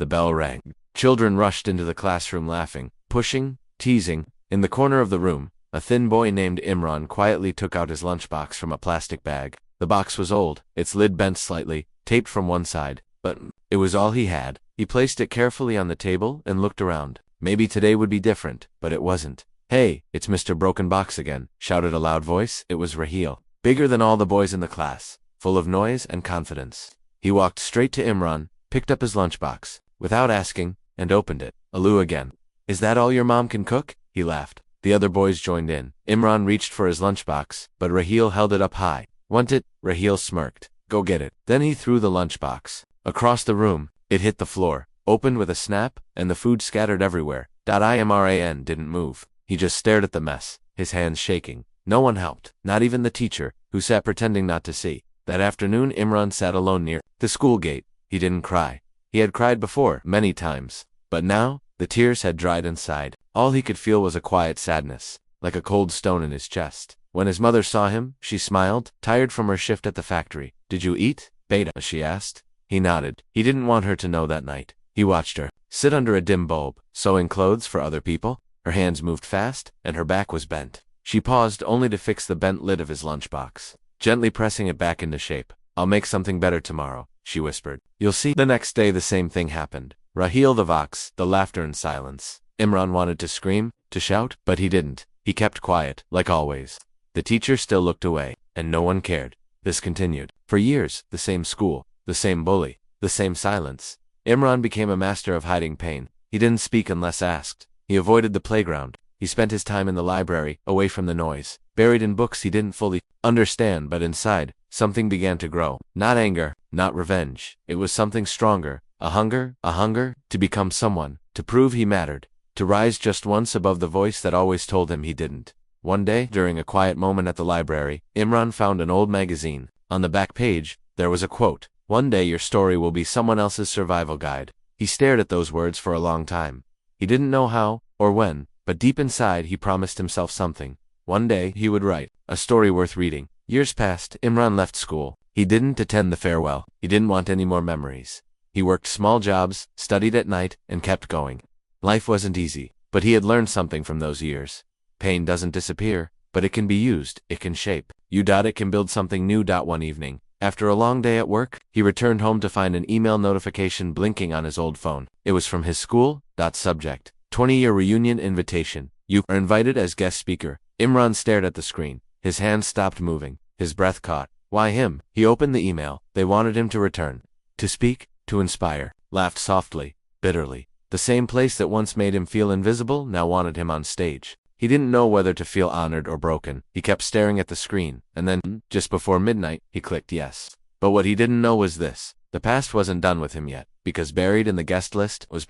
The bell rang. Children rushed into the classroom laughing, pushing, teasing. In the corner of the room, a thin boy named Imran quietly took out his lunchbox from a plastic bag. The box was old, its lid bent slightly, taped from one side, but it was all he had. He placed it carefully on the table and looked around. Maybe today would be different, but it wasn't. "Hey, it's Mr. Broken Box again," shouted a loud voice. It was Raheel, bigger than all the boys in the class, full of noise and confidence. He walked straight to Imran, picked up his lunchbox, without asking, and opened it. "Aloo again. Is that all your mom can cook?" He laughed. The other boys joined in. Imran reached for his lunchbox, but Raheel held it up high. "Want it?" Raheel smirked. "Go get it." Then he threw the lunchbox across the room. It hit the floor, opened with a snap, and the food scattered everywhere. Imran didn't move. He just stared at the mess, his hands shaking. No one helped, not even the teacher, who sat pretending not to see. That afternoon Imran sat alone near the school gate. He didn't cry. He had cried before, many times. But now, the tears had dried inside. All he could feel was a quiet sadness, like a cold stone in his chest. When his mother saw him, she smiled, tired from her shift at the factory. "Did you eat, Beta?" she asked. He nodded. He didn't want her to know that night. He watched her sit under a dim bulb, sewing clothes for other people. Her hands moved fast, and her back was bent. She paused only to fix the bent lid of his lunchbox, gently pressing it back into shape. "I'll make something better tomorrow," she whispered. "You'll see." The next day the same thing happened. Raheel, the vox, the laughter and silence. Imran wanted to scream, to shout, but he didn't. He kept quiet, like always. The teacher still looked away, and no one cared. This continued. For years, the same school, the same bully, the same silence. Imran became a master of hiding pain. He didn't speak unless asked. He avoided the playground. He spent his time in the library, away from the noise, buried in books he didn't fully understand, but inside, something began to grow. Not anger, not revenge. It was something stronger. A hunger to become someone, to prove he mattered, to rise just once above the voice that always told him he didn't. One day, during a quiet moment at the library, Imran found an old magazine. On the back page, there was a quote. "One day your story will be someone else's survival guide." He stared at those words for a long time. He didn't know how, or when, but deep inside he promised himself something. One day he would write a story worth reading. Years passed. Imran left school. He didn't attend the farewell. He didn't want any more memories. He worked small jobs, studied at night, and kept going. Life wasn't easy, but he had learned something from those years. Pain doesn't disappear, but it can be used, it can shape. It can build something new. One evening, after a long day at work, he returned home to find an email notification blinking on his old phone. It was from his school. Subject: 20-year reunion invitation. You are invited as guest speaker. Imran stared at the screen. His hands stopped moving. His breath caught. Why him? He opened the email. They wanted him to return. To speak, to inspire. Laughed softly, bitterly. The same place that once made him feel invisible now wanted him on stage. He didn't know whether to feel honored or broken. He kept staring at the screen, and then, just before midnight, he clicked yes. But what he didn't know was this. The past wasn't done with him yet, because buried in the guest list was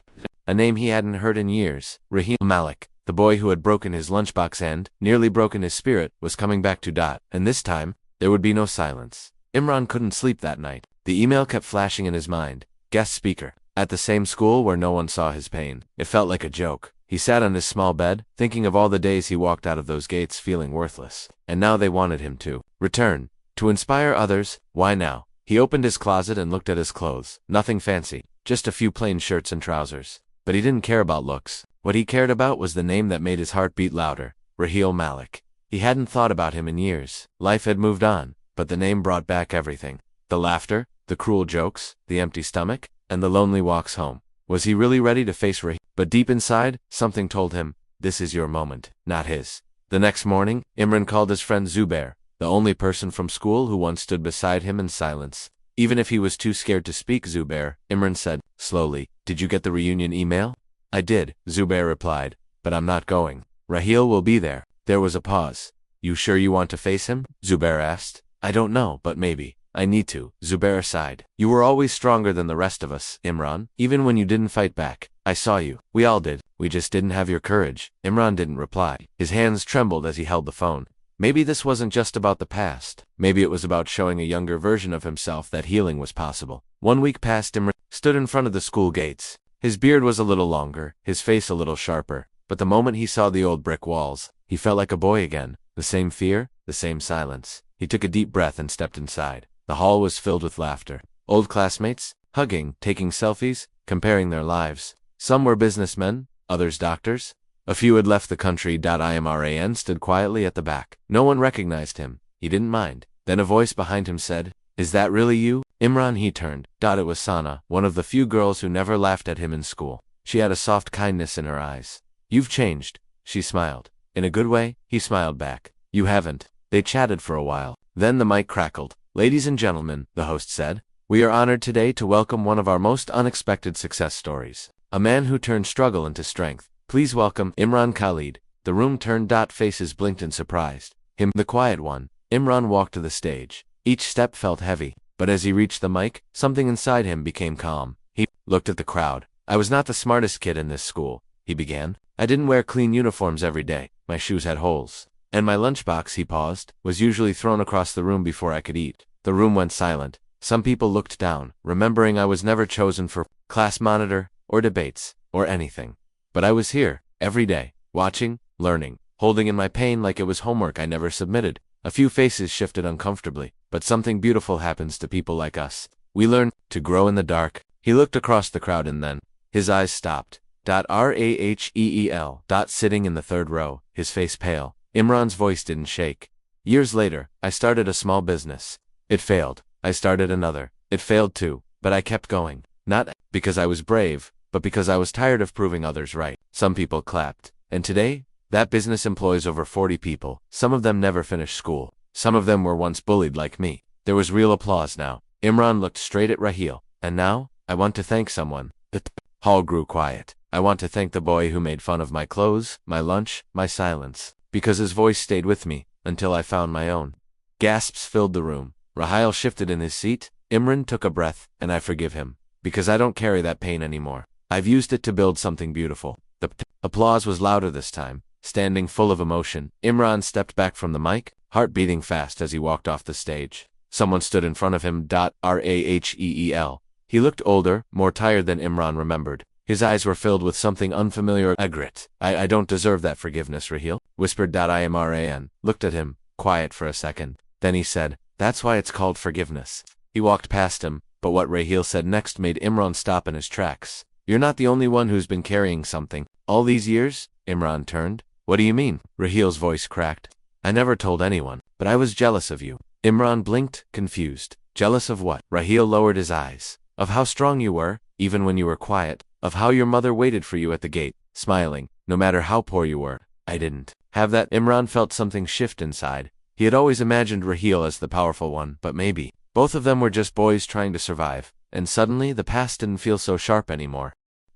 a name he hadn't heard in years. Raheel Malik, the boy who had broken his lunchbox and nearly broken his spirit, was coming back to . And this time, there would be no silence. Imran couldn't sleep that night. The email kept flashing in his mind. Guest speaker. At the same school where no one saw his pain. It felt like a joke. He sat on his small bed, thinking of all the days he walked out of those gates feeling worthless. And now they wanted him to return. To inspire others. Why now? He opened his closet and looked at his clothes. Nothing fancy. Just a few plain shirts and trousers. But he didn't care about looks. What he cared about was the name that made his heart beat louder. Raheel Malik. He hadn't thought about him in years. Life had moved on, but the name brought back everything. The laughter, the cruel jokes, the empty stomach, and the lonely walks home. Was he really ready to face Raheel? But deep inside, something told him, this is your moment, not his. The next morning, Imran called his friend Zubair, the only person from school who once stood beside him in silence. Even if he was too scared to speak, Zubair, Imran said, slowly, "Did you get the reunion email?" "I did," Zubair replied, "but I'm not going. Raheel will be there." There was a pause. "You sure you want to face him?" Zubair asked. "I don't know, but maybe. I need to." Zubair sighed. "You were always stronger than the rest of us, Imran, even when you didn't fight back. I saw you. We all did. We just didn't have your courage." Imran didn't reply. His hands trembled as he held the phone. Maybe this wasn't just about the past. Maybe it was about showing a younger version of himself that healing was possible. 1 week passed. Imran stood in front of the school gates. His beard was a little longer, his face a little sharper, but the moment he saw the old brick walls, he felt like a boy again. The same fear, the same silence. He took a deep breath and stepped inside. The hall was filled with laughter. Old classmates, hugging, taking selfies, comparing their lives. Some were businessmen, others doctors. A few had left the country. Imran stood quietly at the back. No one recognized him. He didn't mind. Then a voice behind him said, "Is that really you, Imran?" He turned. It was Sana, one of the few girls who never laughed at him in school. She had a soft kindness in her eyes. "You've changed," she smiled. "In a good way?" He smiled back. "You haven't." They chatted for a while. Then the mic crackled. "Ladies and gentlemen," the host said, "we are honored today to welcome one of our most unexpected success stories. A man who turned struggle into strength. Please welcome Imran Khalid." The room turned. Faces blinked in surprise. Him, the quiet one. Imran walked to the stage. Each step felt heavy, but as he reached the mic, something inside him became calm. He looked at the crowd. "I was not the smartest kid in this school," he began. "I didn't wear clean uniforms every day. My shoes had holes. And my lunchbox," he paused, "was usually thrown across the room before I could eat." The room went silent. Some people looked down, remembering I was never chosen for class monitor, or debates, or anything. But I was here, every day, watching, learning, holding in my pain like it was homework I never submitted. A few faces shifted uncomfortably, but something beautiful happens to people like us. We learn to grow in the dark. He looked across the crowd and then, his eyes stopped. Raheel. Sitting in the third row, his face pale. Imran's voice didn't shake. "Years later, I started a small business. It failed. I started another. It failed too, but I kept going. Not because I was brave, but because I was tired of proving others right." Some people clapped. "And today, that business employs over 40 people. Some of them never finished school. Some of them were once bullied like me." There was real applause now. Imran looked straight at Raheel. "And now, I want to thank someone." The hall grew quiet. "I want to thank the boy who made fun of my clothes, my lunch, my silence. Because his voice stayed with me, until I found my own." Gasps filled the room. Raheel shifted in his seat. Imran took a breath. "And I forgive him. Because I don't carry that pain anymore. I've used it to build something beautiful." The applause was louder this time. Standing full of emotion, Imran stepped back from the mic, heart beating fast as he walked off the stage. Someone stood in front of him. Raheel. He looked older, more tired than Imran remembered. His eyes were filled with something unfamiliar. "Agrit. I don't deserve that forgiveness, Raheel," whispered Imran. Looked at him, quiet for a second. Then he said, "That's why it's called forgiveness." He walked past him, but what Raheel said next made Imran stop in his tracks. "You're not the only one who's been carrying something. All these years?" Imran turned. "What do you mean?" Raheel's voice cracked. "I never told anyone, but I was jealous of you." Imran blinked, confused. "Jealous of what?" Raheel lowered his eyes. "Of how strong you were, even when you were quiet. Of how your mother waited for you at the gate, smiling, no matter how poor you were. I didn't have that." Imran felt something shift inside. He had always imagined Raheel as the powerful one, but maybe both of them were just boys trying to survive, and suddenly the past didn't feel so sharp anymore.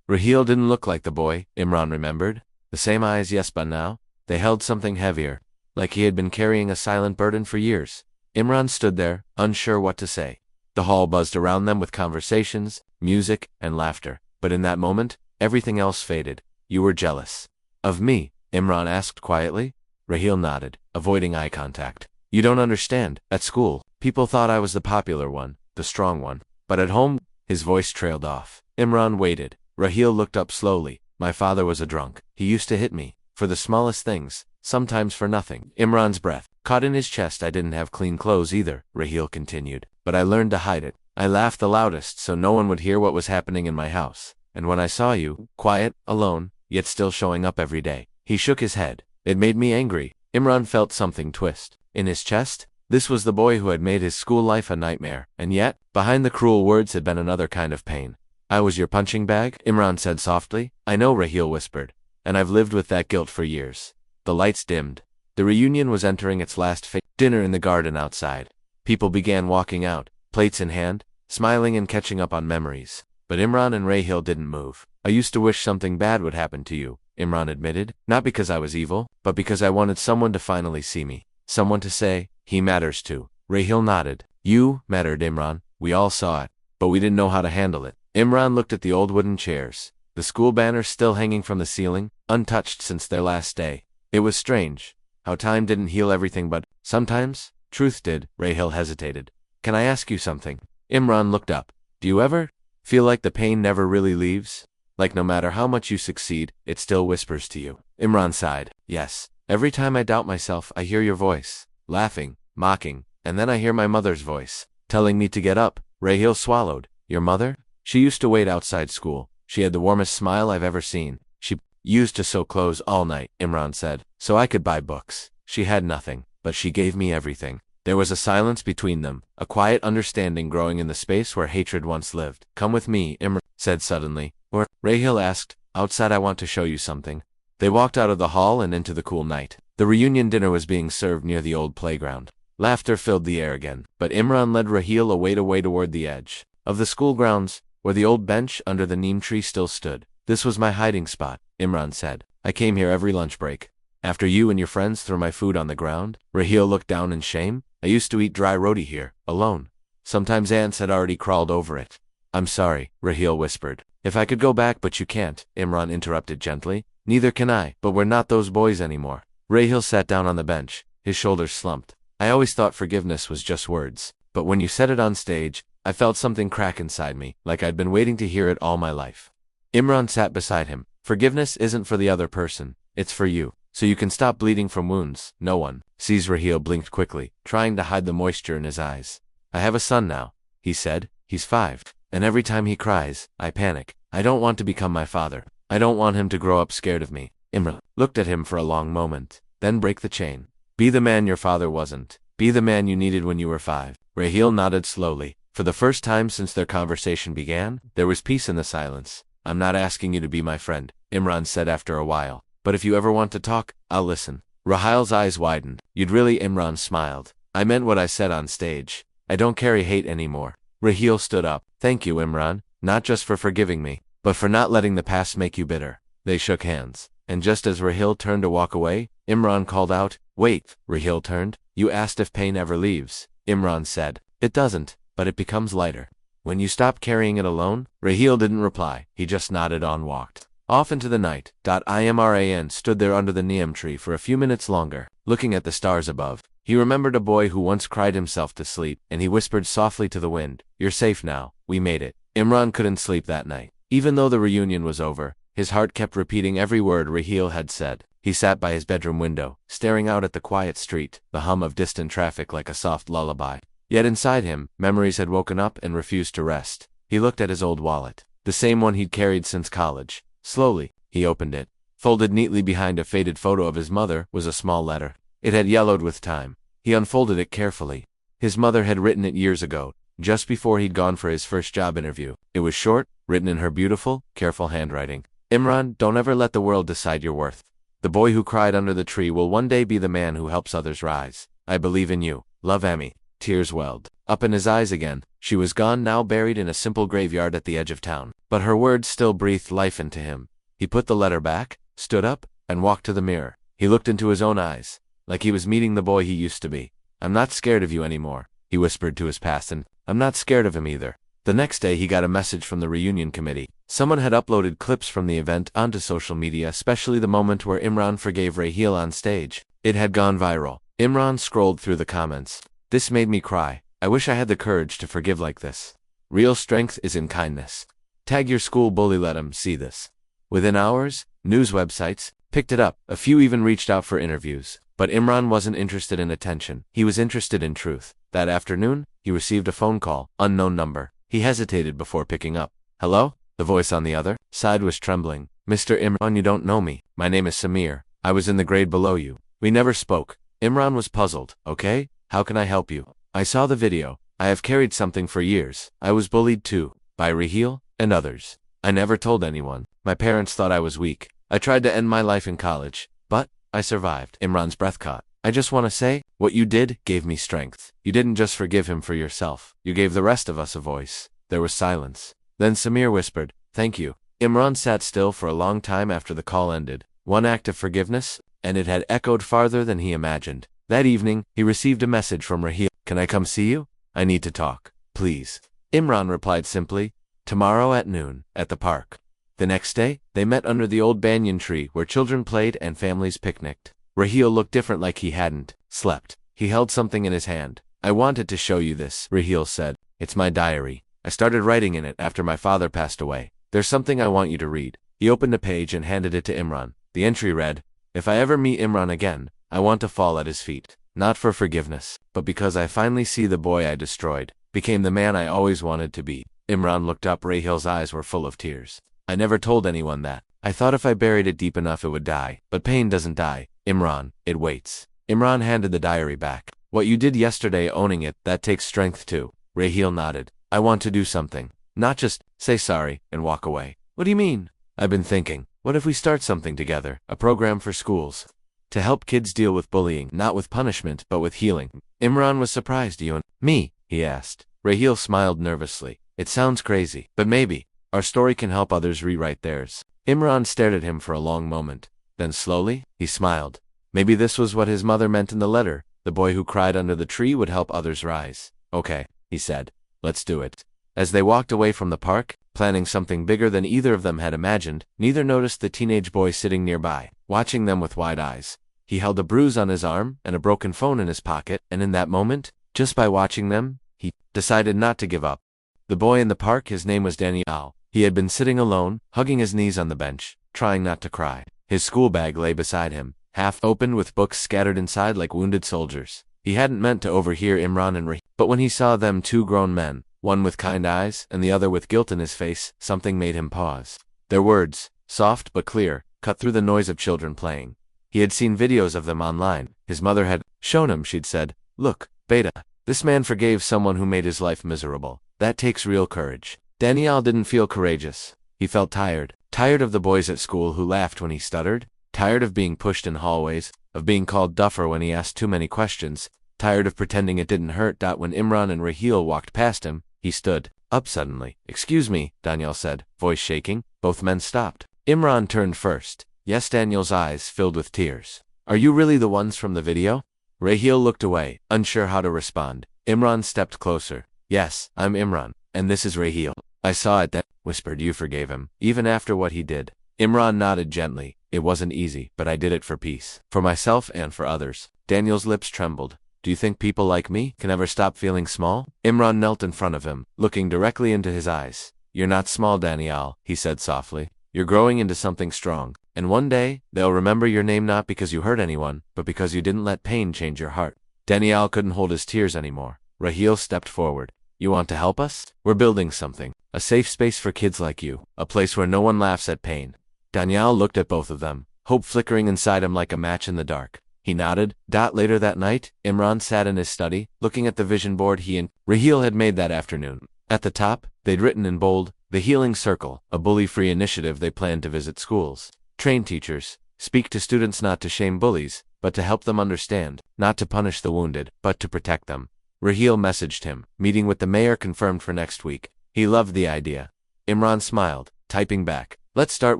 Raheel didn't look like the boy, Imran remembered. The same eyes, yes, but now, they held something heavier, like he had been carrying a silent burden for years. Imran stood there, unsure what to say. The hall buzzed around them with conversations, music, and laughter. But in that moment, everything else faded. "You were jealous." "Of me?" Imran asked quietly. Raheel nodded, avoiding eye contact. "You don't understand. At school, people thought I was the popular one, the strong one. But at home," his voice trailed off. Imran waited. Raheel looked up slowly. "My father was a drunk. He used to hit me. For the smallest things. Sometimes for nothing." Imran's breath caught in his chest. "I didn't have clean clothes either," Raheel continued. "But I learned to hide it. I laughed the loudest so no one would hear what was happening in my house. And when I saw you, quiet, alone, yet still showing up every day." He shook his head. "It made me angry." Imran felt something twist in his chest. This was the boy who had made his school life a nightmare, and yet, behind the cruel words had been another kind of pain. "I was your punching bag," Imran said softly. "I know," Raheel whispered. "And I've lived with that guilt for years." The lights dimmed. The reunion was entering its last phase. Dinner in the garden outside. People began walking out, plates in hand, smiling and catching up on memories. But Imran and Raheel didn't move. "I used to wish something bad would happen to you," Imran admitted. "Not because I was evil, but because I wanted someone to finally see me. Someone to say, he matters too." Raheel nodded. "You mattered, Imran. We all saw it. But we didn't know how to handle it." Imran looked at the old wooden chairs. The school banners still hanging from the ceiling, untouched since their last day. It was strange. How time didn't heal everything but, sometimes, truth did. Raheel hesitated. "Can I ask you something?" Imran looked up. "Do you ever feel like the pain never really leaves? Like no matter how much you succeed, it still whispers to you?" Imran sighed. "Yes. Every time I doubt myself, I hear your voice, laughing, mocking, and then I hear my mother's voice, telling me to get up." Raheel swallowed. "Your mother?" She used to wait outside school. She had the warmest smile I've ever seen. She used to sew clothes all night, Imran said, so I could buy books. She had nothing, but she gave me everything. There was a silence between them, a quiet understanding growing in the space where hatred once lived. Come with me, Imran said suddenly. Or, Rahil asked, outside I want to show you something. They walked out of the hall and into the cool night. The reunion dinner was being served near the old playground. Laughter filled the air again, but Imran led Rahil away toward the edge of the school grounds, where the old bench under the neem tree still stood. This was my hiding spot, Imran said. I came here every lunch break. After you and your friends threw my food on the ground, Rahil looked down in shame. I used to eat dry roti here, alone. Sometimes ants had already crawled over it. I'm sorry, Rahil whispered. If I could go back, but you can't, Imran interrupted gently. Neither can I, but we're not those boys anymore. Rahil sat down on the bench, his shoulders slumped. I always thought forgiveness was just words, but when you said it on stage, I felt something crack inside me, like I'd been waiting to hear it all my life. Imran sat beside him. Forgiveness isn't for the other person, it's for you, so you can stop bleeding from wounds. No one sees. Rahil blinked quickly, trying to hide the moisture in his eyes. I have a son now, he said. He's 5, and every time he cries, I panic. I don't want to become my father. I don't want him to grow up scared of me. Imran looked at him for a long moment, then break the chain. Be the man your father wasn't. Be the man you needed when you were 5. Rahil nodded slowly. For the first time since their conversation began, there was peace in the silence. I'm not asking you to be my friend, Imran said after a while. But if you ever want to talk, I'll listen. Rahil's eyes widened. You'd really? Imran smiled. I meant what I said on stage. I don't carry hate anymore. Rahil stood up. Thank you, Imran, not just for forgiving me, but for not letting the past make you bitter. They shook hands. And just as Rahil turned to walk away, Imran called out, Wait. Rahil turned. You asked if pain ever leaves. Imran said. It doesn't, but it becomes lighter. When you stop carrying it alone? Rahil didn't reply. He just nodded and walked off into the night. Imran stood there under the neem tree for a few minutes longer, looking at the stars above. He remembered a boy who once cried himself to sleep, and he whispered softly to the wind, You're safe now. We made it. Imran couldn't sleep that night. Even though the reunion was over, his heart kept repeating every word Rahil had said. He sat by his bedroom window, staring out at the quiet street, the hum of distant traffic like a soft lullaby. Yet inside him, memories had woken up and refused to rest. He looked at his old wallet, the same one he'd carried since college. Slowly, he opened it. Folded neatly behind a faded photo of his mother was a small letter. It had yellowed with time. He unfolded it carefully. His mother had written it years ago, just before he'd gone for his first job interview. It was short, written in her beautiful, careful handwriting. Imran, don't ever let the world decide your worth. The boy who cried under the tree will one day be the man who helps others rise. I believe in you. Love, Amy. Tears welled up in his eyes again. She was gone now, buried in a simple graveyard at the edge of town. But her words still breathed life into him. He put the letter back, stood up, and walked to the mirror. He looked into his own eyes, like he was meeting the boy he used to be. I'm not scared of you anymore, he whispered to his past, and I'm not scared of him either. The next day he got a message from the reunion committee. Someone had uploaded clips from the event onto social media, especially the moment where Imran forgave Rahil on stage. It had gone viral. Imran scrolled through the comments. This made me cry. I wish I had the courage to forgive like this. Real strength is in kindness. Tag your school bully, let him see this. Within hours, news websites picked it up. A few even reached out for interviews. But Imran wasn't interested in attention. He was interested in truth. That afternoon, he received a phone call, unknown number. He hesitated before picking up. Hello? The voice on the other side was trembling. Mr. Imran, you don't know me. My name is Samir. I was in the grade below you. We never spoke. Imran was puzzled. Okay? How can I help you? I saw the video. I have carried something for years. I was bullied too. By Rahil and others. I never told anyone. My parents thought I was weak. I tried to end my life in college. But I survived. Imran's breath caught. I just want to say, what you did gave me strength. You didn't just forgive him for yourself. You gave the rest of us a voice. There was silence. Then Samir whispered, Thank you. Imran sat still for a long time after the call ended. One act of forgiveness, and it had echoed farther than he imagined. That evening, he received a message from Rahil. Can I come see you? I need to talk. Please. Imran replied simply, Tomorrow at noon, at the park. The next day, they met under the old banyan tree where children played and families picnicked. Rahil looked different, like he hadn't slept. He held something in his hand. I wanted to show you this, Rahil said. It's my diary. I started writing in it after my father passed away. There's something I want you to read. He opened a page and handed it to Imran. The entry read, If I ever meet Imran again, I want to fall at his feet. Not for forgiveness, but because I finally see the boy I destroyed became the man I always wanted to be. Imran looked up. Rahil's eyes were full of tears. I never told anyone that. I thought if I buried it deep enough it would die. But pain doesn't die, Imran, it waits. Imran handed the diary back. What you did yesterday, owning it, that takes strength too. Rahil nodded. I want to do something. Not just say sorry and walk away. What do you mean? I've been thinking, what if we start something together, a program for schools? To help kids deal with bullying, not with punishment, but with healing. Imran was surprised. You and me? He asked. Rahil smiled nervously. It sounds crazy, but maybe our story can help others rewrite theirs. Imran stared at him for a long moment. Then slowly, he smiled. Maybe this was what his mother meant in the letter. The boy who cried under the tree would help others rise. Okay, he said. Let's do it. As they walked away from the park, planning something bigger than either of them had imagined, neither noticed the teenage boy sitting nearby, watching them with wide eyes. He held a bruise on his arm and a broken phone in his pocket, and in that moment, just by watching them, he decided not to give up. The boy in the park, his name was Daniel. He had been sitting alone, hugging his knees on the bench, trying not to cry. His school bag lay beside him, half opened with books scattered inside like wounded soldiers. He hadn't meant to overhear Imran and Rahil, but when he saw them, two grown men, one with kind eyes and the other with guilt in his face, something made him pause. Their words, soft but clear, cut through the noise of children playing. He had seen videos of them online. His mother had shown him. She'd said, "Look, Beta, this man forgave someone who made his life miserable. That takes real courage." Daniel didn't feel courageous. He felt tired. Tired of the boys at school who laughed when he stuttered. Tired of being pushed in hallways, of being called duffer when he asked too many questions. Tired of pretending it didn't hurt. When Imran and Rahil walked past him, he stood up suddenly. "Excuse me," Daniel said, voice shaking. Both men stopped. Imran turned first. Yes, Daniel's eyes filled with tears. "Are you really the ones from the video?" Rahil looked away, unsure how to respond. Imran stepped closer. "Yes, I'm Imran, and this is Rahil. I saw it then," whispered. "You forgave him, even after what he did." Imran nodded gently. "It wasn't easy, but I did it for peace. For myself and for others." Daniel's lips trembled. "Do you think people like me can ever stop feeling small?" Imran knelt in front of him, looking directly into his eyes. "You're not small, Daniel," he said softly. "You're growing into something strong. And one day, they'll remember your name not because you hurt anyone, but because you didn't let pain change your heart." Daniel couldn't hold his tears anymore. Rahil stepped forward. "You want to help us? We're building something. A safe space for kids like you. A place where no one laughs at pain." Daniel looked at both of them, hope flickering inside him like a match in the dark. He nodded. Later that night, Imran sat in his study, looking at the vision board he and Rahil had made that afternoon. At the top, they'd written in bold, "The Healing Circle," a bully-free initiative they planned to visit schools, train teachers, speak to students not to shame bullies, but to help them understand, not to punish the wounded, but to protect them. Rahil messaged him, "Meeting with the mayor confirmed for next week." He loved the idea. Imran smiled, typing back, "Let's start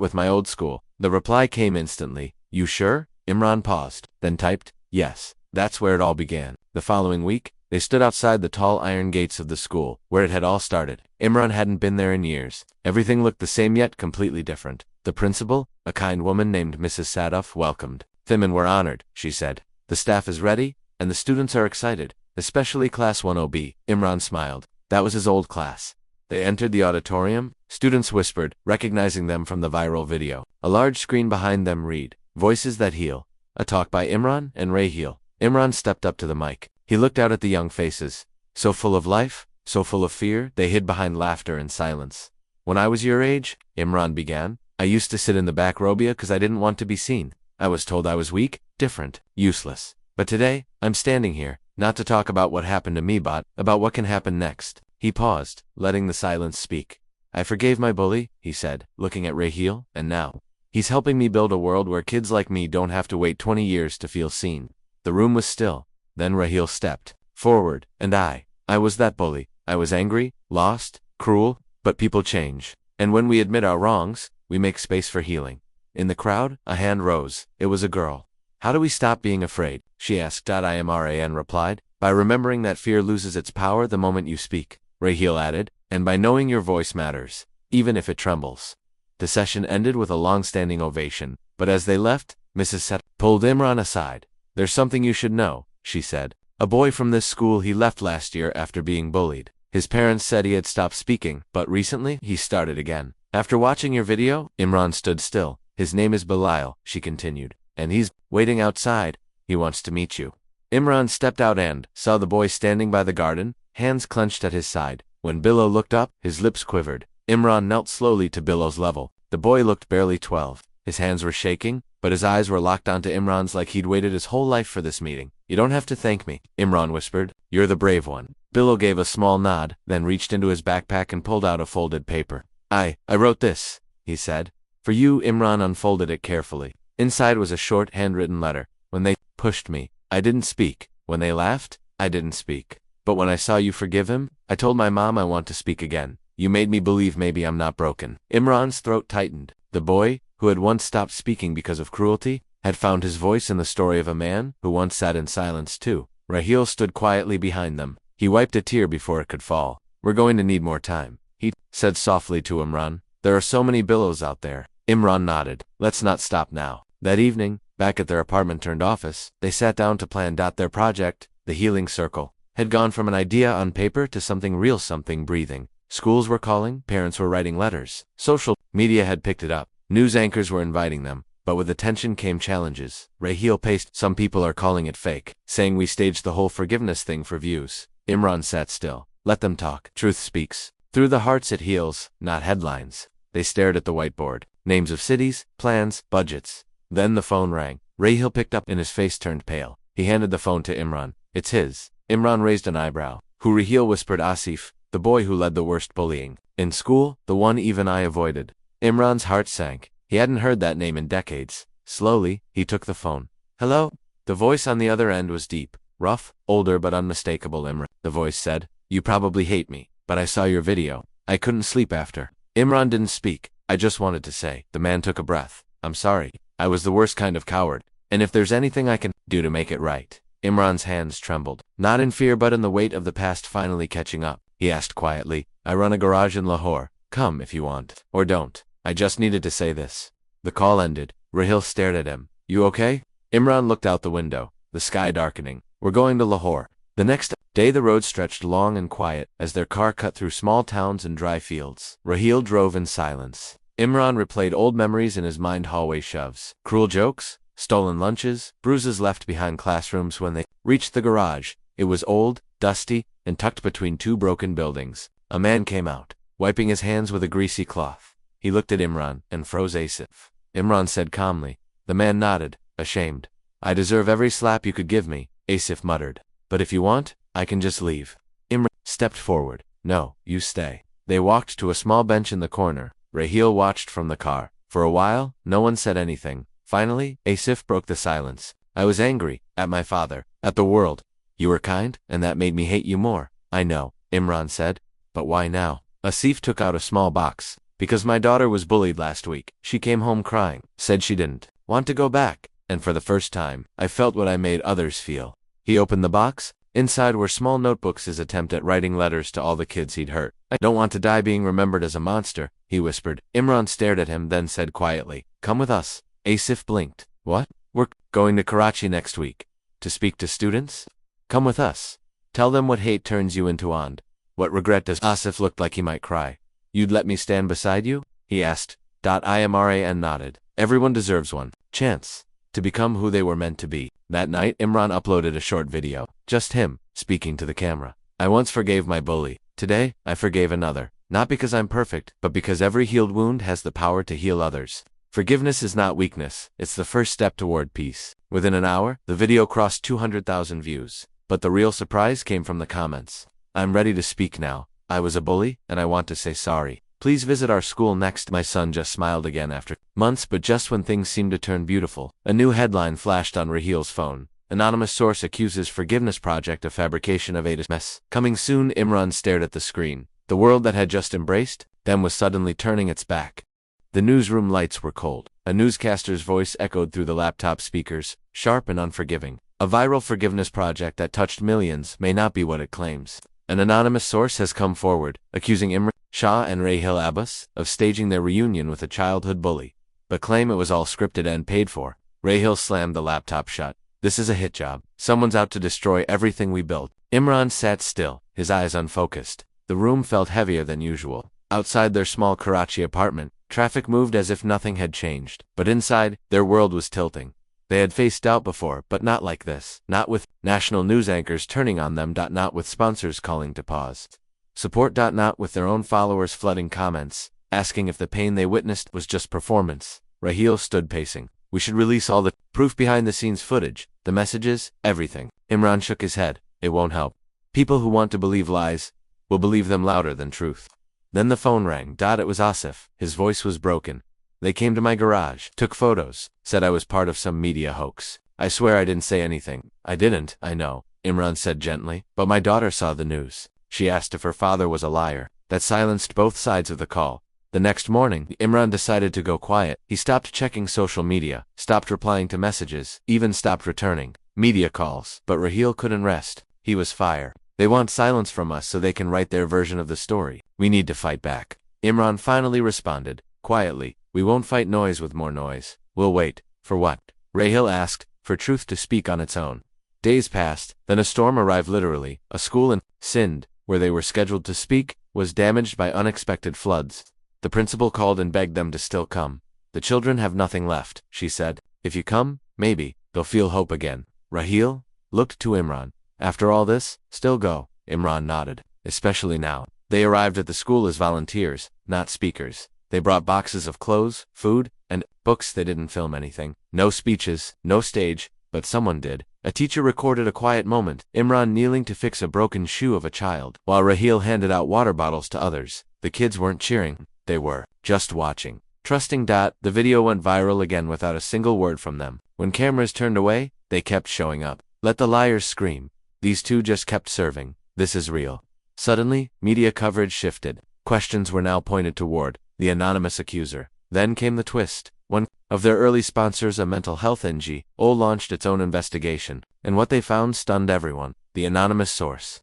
with my old school." The reply came instantly. "You sure?" Imran paused, then typed, "Yes." That's where it all began. The following week, they stood outside the tall iron gates of the school, where it had all started. Imran hadn't been there in years. Everything looked the same yet completely different. The principal, a kind woman named Mrs. Sadov, welcomed them and were honored. She said, "The staff is ready, and the students are excited, especially Class 10B. Imran smiled. That was his old class. They entered the auditorium. Students whispered, recognizing them from the viral video. A large screen behind them read, "Voices That Heal." A talk by Imran and Rahil. Imran stepped up to the mic. He looked out at the young faces. So full of life, so full of fear, they hid behind laughter and silence. "When I was your age," Imran began, "I used to sit in the back row because I didn't want to be seen. I was told I was weak, different, useless. But today, I'm standing here, not to talk about what happened to me but about what can happen next." He paused, letting the silence speak. "I forgave my bully," he said, looking at Rahil, "and now he's helping me build a world where kids like me don't have to wait 20 years to feel seen." The room was still. Then Rahil stepped forward, and I was that bully. I was angry, lost, cruel, but people change. And when we admit our wrongs, we make space for healing. In the crowd, a hand rose. It was a girl. "How do we stop being afraid?" she asked. Imran replied, "By remembering that fear loses its power the moment you speak." Rahil added, "And by knowing your voice matters, even if it trembles." The session ended with a long-standing ovation, but as they left, Mrs. Set pulled Imran aside. "There's something you should know," she said. "A boy from this school, he left last year after being bullied. His parents said he had stopped speaking, but recently, he started again. After watching your video," Imran stood still. "His name is Belial," she continued, "and he's waiting outside. He wants to meet you." Imran stepped out and saw the boy standing by the garden, hands clenched at his side. When Billo looked up, his lips quivered. Imran knelt slowly to Billo's level. The boy looked barely 12. His hands were shaking, but his eyes were locked onto Imran's like he'd waited his whole life for this meeting. "You don't have to thank me," Imran whispered. "You're the brave one." Billo gave a small nod, then reached into his backpack and pulled out a folded paper. I wrote this," he said. "For you." Imran unfolded it carefully. Inside was a short, handwritten letter. "When they pushed me, I didn't speak. When they laughed, I didn't speak. But when I saw you forgive him, I told my mom I want to speak again. You made me believe maybe I'm not broken." Imran's throat tightened. The boy, who had once stopped speaking because of cruelty, had found his voice in the story of a man who once sat in silence too. Rahil stood quietly behind them. He wiped a tear before it could fall. "We're going to need more time," he said softly to Imran. "There are so many Billos out there." Imran nodded. "Let's not stop now." That evening, back at their apartment-turned-office, they sat down to plan. Their project, the Healing Circle, had gone from an idea on paper to something real, something breathing. Schools were calling, parents were writing letters. Social media had picked it up. News anchors were inviting them. But with attention came challenges. Rahil paced. "Some people are calling it fake, saying we staged the whole forgiveness thing for views." Imran sat still. "Let them talk. Truth speaks. Through the hearts it heals, not headlines." They stared at the whiteboard. Names of cities, plans, budgets. Then the phone rang. Rahil picked up and his face turned pale. He handed the phone to Imran. "It's his." Imran raised an eyebrow. "Who?" Rahil whispered. "Asif, the boy who led the worst bullying in school, the one even I avoided." Imran's heart sank. He hadn't heard that name in decades. Slowly, he took the phone. "Hello?" The voice on the other end was deep, rough, older but unmistakable. "Imran," the voice said. "You probably hate me, but I saw your video. I couldn't sleep after." Imran didn't speak. "I just wanted to say." The man took a breath. "I'm sorry. I was the worst kind of coward. And if there's anything I can do to make it right." Imran's hands trembled. Not in fear but in the weight of the past finally catching up. He asked quietly, "I run a garage in Lahore. Come if you want. Or don't. I just needed to say this." The call ended. Rahil stared at him. "You okay?" Imran looked out the window, the sky darkening. "We're going to Lahore." The next day the road stretched long and quiet as their car cut through small towns and dry fields. Rahil drove in silence. Imran replayed old memories in his mind. Hallway shoves, cruel jokes, stolen lunches, bruises left behind classrooms. When they reached the garage, it was old, dusty, and tucked between two broken buildings. A man came out, wiping his hands with a greasy cloth. He looked at Imran and froze. "Asif," Imran said calmly. The man nodded, ashamed. "I deserve every slap you could give me," Asif muttered. "But if you want, I can just leave." Imran stepped forward. "No, you stay." They walked to a small bench in the corner. Rahil watched from the car. For a while, no one said anything. Finally, Asif broke the silence. "I was angry, at my father, at the world. You were kind, and that made me hate you more." "I know," Imran said. "But why now?" Asif took out a small box. "Because my daughter was bullied last week. She came home crying, said she didn't want to go back. And for the first time, I felt what I made others feel." He opened the box. Inside were small notebooks, his attempt at writing letters to all the kids he'd hurt. "I don't want to die being remembered as a monster," he whispered. Imran stared at him, then said quietly, "Come with us." Asif blinked. "What?" "We're going to Karachi next week. To speak to students? Come with us. Tell them what hate turns you into and what regret does." Asif looked like he might cry. "You'd let me stand beside you?" he asked. Imran nodded. "Everyone deserves one chance to become who they were meant to be." That night, Imran uploaded a short video. Just him, speaking to the camera. "I once forgave my bully. Today, I forgave another. Not because I'm perfect, but because every healed wound has the power to heal others. Forgiveness is not weakness, it's the first step toward peace." Within an hour, the video crossed 200,000 views. But the real surprise came from the comments. "I'm ready to speak now. I was a bully, and I want to say sorry. Please visit our school next." My son just smiled again after months, but just when things seemed to turn beautiful, a new headline flashed on Rahil's phone. "Anonymous source accuses forgiveness project of fabrication of Ada's mess. Coming soon." Imran stared at the screen. The world that had just embraced them was suddenly turning its back. The newsroom lights were cold. A newscaster's voice echoed through the laptop speakers, sharp and unforgiving. "A viral forgiveness project that touched millions may not be what it claims. An anonymous source has come forward, accusing Imran Shah and Rahil Abbas of staging their reunion with a childhood bully, but claim it was all scripted and paid for." Rahil slammed the laptop shut. "This is a hit job. Someone's out to destroy everything we built." Imran sat still, his eyes unfocused. The room felt heavier than usual. Outside their small Karachi apartment, traffic moved as if nothing had changed. But inside, their world was tilting. They had faced doubt before, but not like this. Not with national news anchors turning on them. Not with sponsors calling to pause. Support. Not with their own followers flooding comments, asking if the pain they witnessed was just performance. Raheel stood pacing. We should release all the proof behind the scenes footage, the messages, everything. Imran shook his head. It won't help. People who want to believe lies will believe them louder than truth. Then the phone rang. It was Asif. His voice was broken. They came to my garage, took photos, said I was part of some media hoax. I swear I didn't say anything. I didn't, I know, Imran said gently, but my daughter saw the news. She asked if her father was a liar. That silenced both sides of the call. The next morning, Imran decided to go quiet. He stopped checking social media, stopped replying to messages, even stopped returning media calls. But Raheel couldn't rest. He was fire. They want silence from us so they can write their version of the story. We need to fight back. Imran finally responded, quietly, we won't fight noise with more noise. We'll wait. For what? Raheel asked. For truth to speak on its own. Days passed, then a storm arrived literally. A school in Sindh, where they were scheduled to speak, was damaged by unexpected floods. The principal called and begged them to still come. The children have nothing left, she said. If you come, maybe, they'll feel hope again. Raheel looked to Imran. After all this, still go. Imran nodded. Especially now. They arrived at the school as volunteers, not speakers. They brought boxes of clothes, food, and books. They didn't film anything. No speeches, no stage, but someone did. A teacher recorded a quiet moment, Imran kneeling to fix a broken shoe of a child, while Raheel handed out water bottles to others. The kids weren't cheering. They were just watching. Trusting. The video went viral again without a single word from them. When cameras turned away, they kept showing up. Let the liars scream. These two just kept serving. This is real. Suddenly, media coverage shifted. Questions were now pointed toward the anonymous accuser. Then came the twist. One of their early sponsors, a mental health NGO, launched its own investigation, and what they found stunned everyone. The anonymous source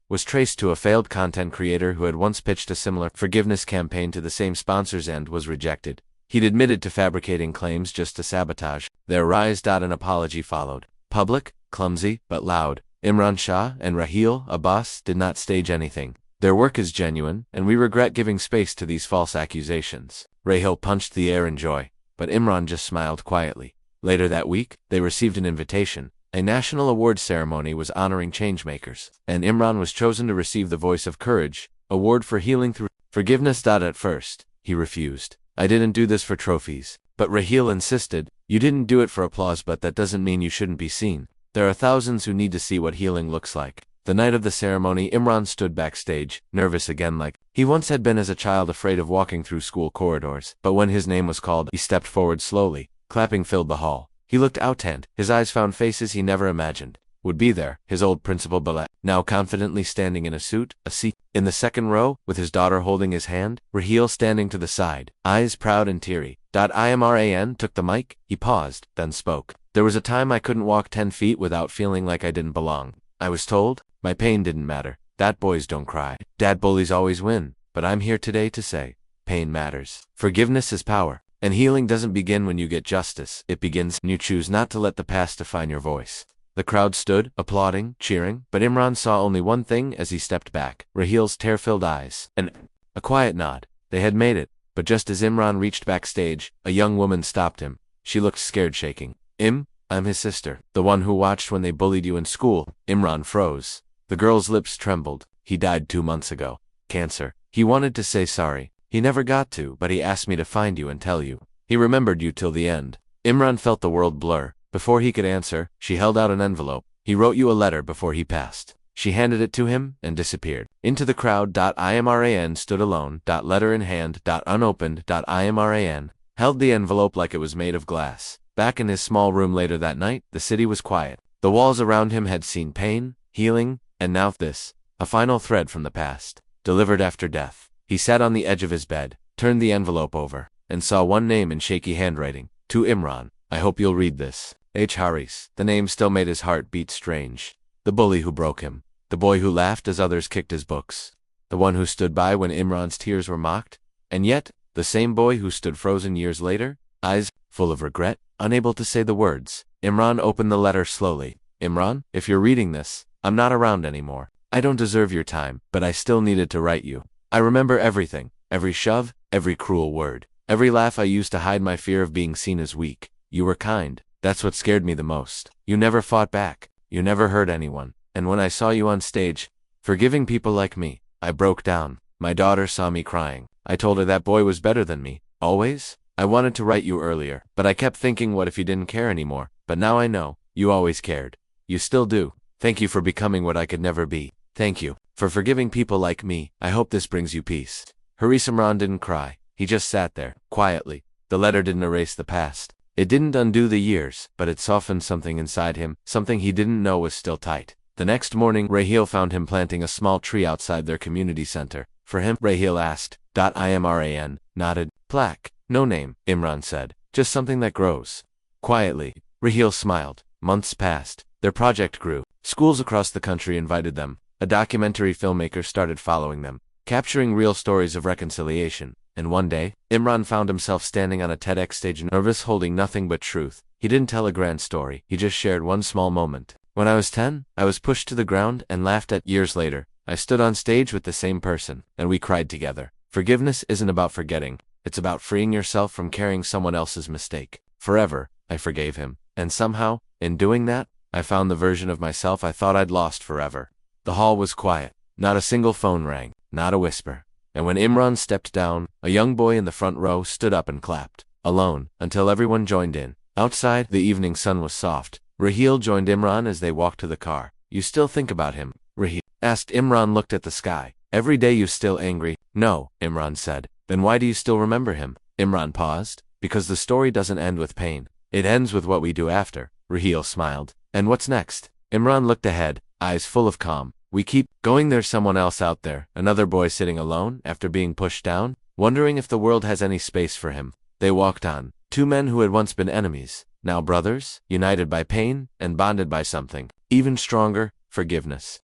was traced to a failed content creator who had once pitched a similar forgiveness campaign to the same sponsors and was rejected. He'd admitted to fabricating claims just to sabotage their rise. An apology followed. Public, clumsy, but loud. Imran Shah and Raheel Abbas did not stage anything. Their work is genuine, and we regret giving space to these false accusations. Raheel punched the air in joy, but Imran just smiled quietly. Later that week, they received an invitation. A national awards ceremony was honoring changemakers, and Imran was chosen to receive the Voice of Courage award for healing through forgiveness. At first, he refused. I didn't do this for trophies. But Raheel insisted, you didn't do it for applause, but that doesn't mean you shouldn't be seen. There are thousands who need to see what healing looks like. The night of the ceremony, Imran stood backstage, nervous again like he once had been as a child, afraid of walking through school corridors. But when his name was called, he stepped forward slowly. Clapping filled the hall. He looked out and his eyes found faces he never imagined would be there. His old principal Ballet, now confidently standing in a suit, a seat in the second row, with his daughter holding his hand. Raheel standing to the side, eyes proud and teary. Imran took the mic. He paused, then spoke. There was a time I couldn't walk 10 feet without feeling like I didn't belong. I was told my pain didn't matter. That boys don't cry. Dad, bullies always win. But I'm here today to say, pain matters. Forgiveness is power. And healing doesn't begin when you get justice. It begins when you choose not to let the past define your voice. The crowd stood, applauding, cheering, but Imran saw only one thing as he stepped back. Raheel's tear-filled eyes. And a quiet nod. They had made it. But just as Imran reached backstage, a young woman stopped him. She looked scared, shaking. I'm his sister. The one who watched when they bullied you in school. Imran froze. The girl's lips trembled. He died 2 months ago. Cancer. He wanted to say sorry. He never got to, but he asked me to find you and tell you. He remembered you till the end. Imran felt the world blur. Before he could answer, she held out an envelope. He wrote you a letter before he passed. She handed it to him and disappeared. Into the crowd. Imran stood alone. Letter in hand. Unopened. Imran held the envelope like it was made of glass. Back in his small room later that night, the city was quiet. The walls around him had seen pain, healing, and now this. A final thread from the past. Delivered after death. He sat on the edge of his bed, turned the envelope over, and saw one name in shaky handwriting. To Imran. I hope you'll read this. H. Haris. The name still made his heart beat strange. The bully who broke him. The boy who laughed as others kicked his books. The one who stood by when Imran's tears were mocked. And yet, the same boy who stood frozen years later, eyes full of regret, unable to say the words. Imran opened the letter slowly. Imran, if you're reading this, I'm not around anymore. I don't deserve your time, but I still needed to write you. I remember everything. Every shove, every cruel word. Every laugh I used to hide my fear of being seen as weak. You were kind. That's what scared me the most. You never fought back. You never hurt anyone. And when I saw you on stage, forgiving people like me, I broke down. My daughter saw me crying. I told her that boy was better than me. Always? I wanted to write you earlier, but I kept thinking what if you didn't care anymore? But now I know. You always cared. You still do. Thank you for becoming what I could never be. Thank you for forgiving people like me. I hope this brings you peace. Imran didn't cry. He just sat there, quietly. The letter didn't erase the past. It didn't undo the years, but it softened something inside him, something he didn't know was still tight. The next morning, Raheel found him planting a small tree outside their community center. For him, Raheel asked. Imran nodded. Plaque. No name, Imran said. Just something that grows. Quietly, Raheel smiled. Months passed. Their project grew. Schools across the country invited them. A documentary filmmaker started following them, capturing real stories of reconciliation. And one day, Imran found himself standing on a TEDx stage, nervous, holding nothing but truth. He didn't tell a grand story. He just shared one small moment. When I was 10, I was pushed to the ground and laughed at. Years later, I stood on stage with the same person, and we cried together. Forgiveness isn't about forgetting. It's about freeing yourself from carrying someone else's mistake. Forever, I forgave him. And somehow, in doing that, I found the version of myself I thought I'd lost forever. The hall was quiet. Not a single phone rang. Not a whisper. And when Imran stepped down, a young boy in the front row stood up and clapped. Alone, until everyone joined in. Outside, the evening sun was soft. Raheel joined Imran as they walked to the car. You still think about him? Raheel asked. Imran looked at the sky. Every day you still angry? No, Imran said. Then why do you still remember him? Imran paused. Because the story doesn't end with pain. It ends with what we do after. Raheel smiled. And what's next? Imran looked ahead, eyes full of calm. We keep going. There's someone else out there, another boy sitting alone after being pushed down, wondering if the world has any space for him. They walked on. Two men who had once been enemies, now brothers, united by pain and bonded by something even stronger, forgiveness.